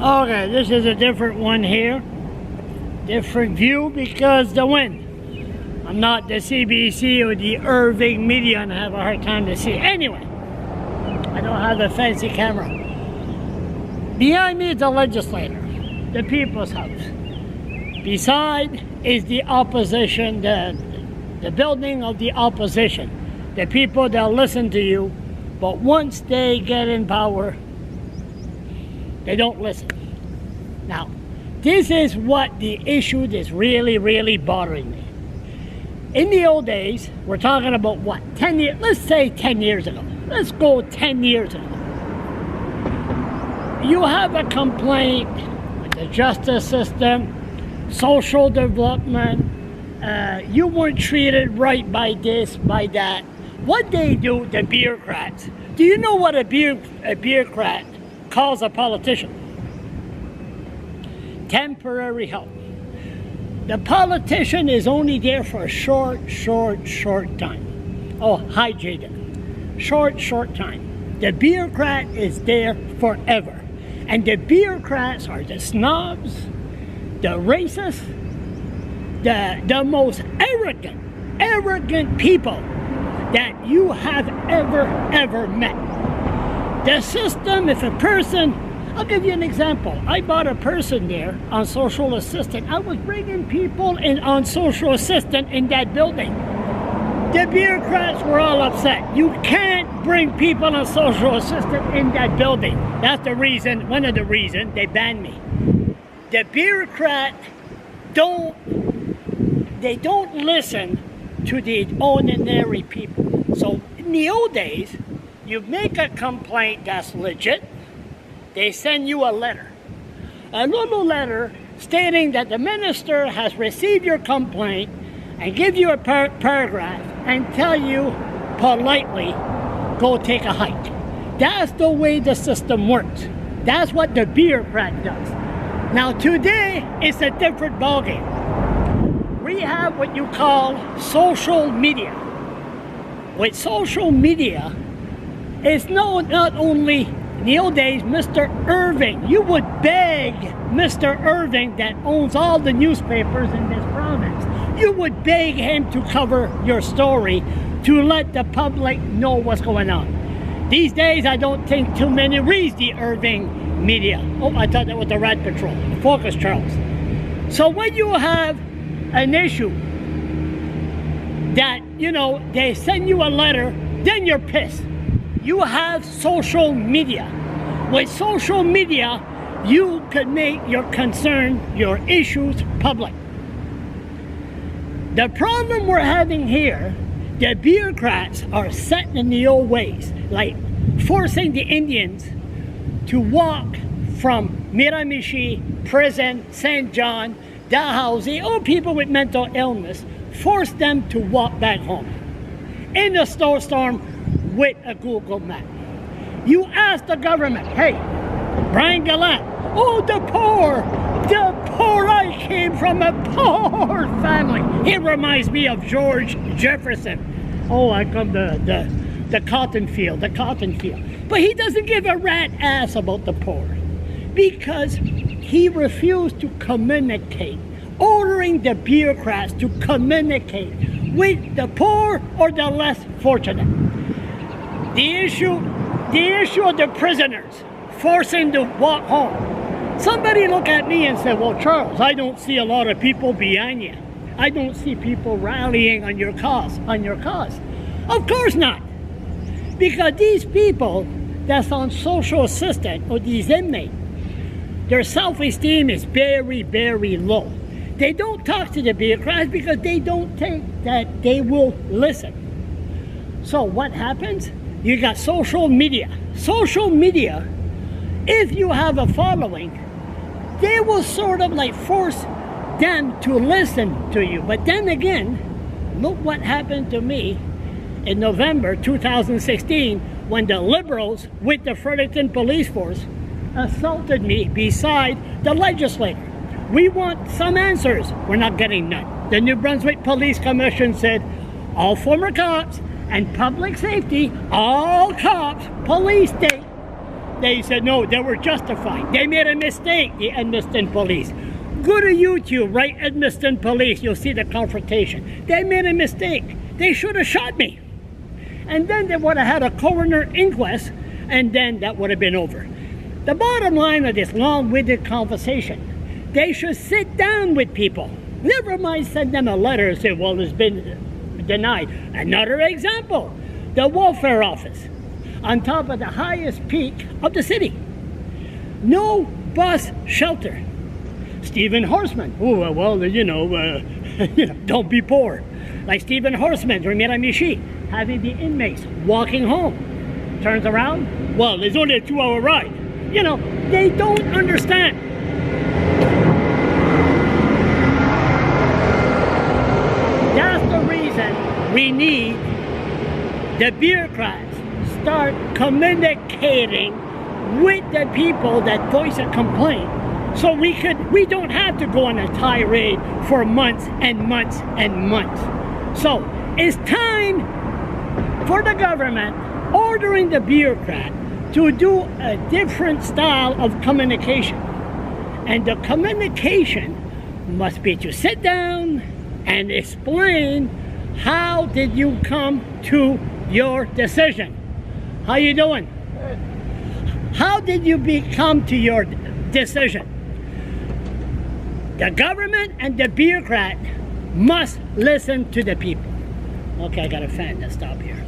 Okay, this is a different one here. Different view because the wind. I'm not the CBC or the Irving media and I have a hard time to see. Anyway, I don't have a fancy camera. Behind me is the legislature, the People's House. Beside is the opposition, the building of the opposition. The people that listen to you, but once they get in power, they don't listen. Now, this is what the issue that's really bothering me. In the old days, we're talking about what, 10 years, let's say 10 years ago. Let's go 10 years ago. You have a complaint with the justice system, social development, you weren't treated right by this, by that. What they do, the bureaucrats, do you know what a bureaucrat calls a politician? Temporary help. The politician is only there for a short time. Oh, hi, Jaden. Short time. The bureaucrat is there forever. And the bureaucrats are the snobs, the racists, the most arrogant people that you have ever met. The system, if a person, I'll give you an example. I bought a person there on social assistant. I was bringing people in on social assistant in that building. The bureaucrats were all upset. You can't bring people on social assistant in that building. That's the reason, one of the reasons they banned me. The bureaucrat don't listen to the ordinary people. So in the old days, you make a complaint that's legit, they send you a letter. A little letter stating that the minister has received your complaint and give you a paragraph and tell you politely, go take a hike. That's the way the system works. That's what the bureaucrat does. Now today, it's a different ballgame. We have what you call social media. With social media, it's not only, in the old days, Mr. Irving. You would beg Mr. Irving that owns all the newspapers in this province. You would beg him to cover your story to let the public know what's going on. These days, I don't think too many read the Irving media. Oh, I thought that was the Rat Patrol, the Focus Charles. So when you have an issue that, you know, they send you a letter, then you're pissed. You have social media. With social media, you can make your concern, your issues public. The problem we're having here, the bureaucrats are set in the old ways, like forcing the Indians to walk from Miramichi, prison, St. John, Dalhousie, or people with mental illness, force them to walk back home in a snowstorm with a Google map. You ask the government, hey, Brian Gallant, oh, the poor, I came from a poor family. He reminds me of George Jefferson. Oh, I come the cotton field. But he doesn't give a rat ass about the poor because he refused to communicate, ordering the bureaucrats to communicate with the poor or the less fortunate. The issue of the prisoners forcing to walk home. Somebody look at me and say, well, Charles, I don't see a lot of people behind you. I don't see people rallying on your cause. Of course not. Because these people that's on social assistance or these inmates, their self-esteem is very low. They don't talk to the bureaucrats because they don't think that they will listen. So what happens? You got social media. Social media, if you have a following, they will sort of like force them to listen to you. But then again, look what happened to me in November 2016 when the Liberals with the Fredericton Police Force assaulted me beside the legislature. We want some answers. We're not getting none. The New Brunswick Police Commission said all former cops and public safety, all cops, police state, they said no, they were justified. They made a mistake, the Edmundston police. Go to YouTube, write Edmundston police, you'll see the confrontation. They made a mistake. They should have shot me. And then they would have had a coroner inquest, and then that would have been over. The bottom line of this long-winded conversation, they should sit down with people. Never mind send them a letter and say, well, it's been denied. Another example, the welfare office on top of the highest peak of the city. No bus shelter. Stephen Horseman, oh, well, you know, don't be poor. Like Stephen Horseman, Miramichi, having the inmates walking home. Turns around, well, there's only a 2-hour ride. You know, they don't understand. That's the reason we need the bureaucrats start communicating with the people that voice a complaint. So we don't have to go on a tirade for months and months and months. So it's time for the government ordering the bureaucrat to do a different style of communication. And the communication must be to sit down and explain how did you come to your decision. How you doing? How did you come to your decision? The government and the bureaucrat must listen to the people. Okay, I got a fan to stop here.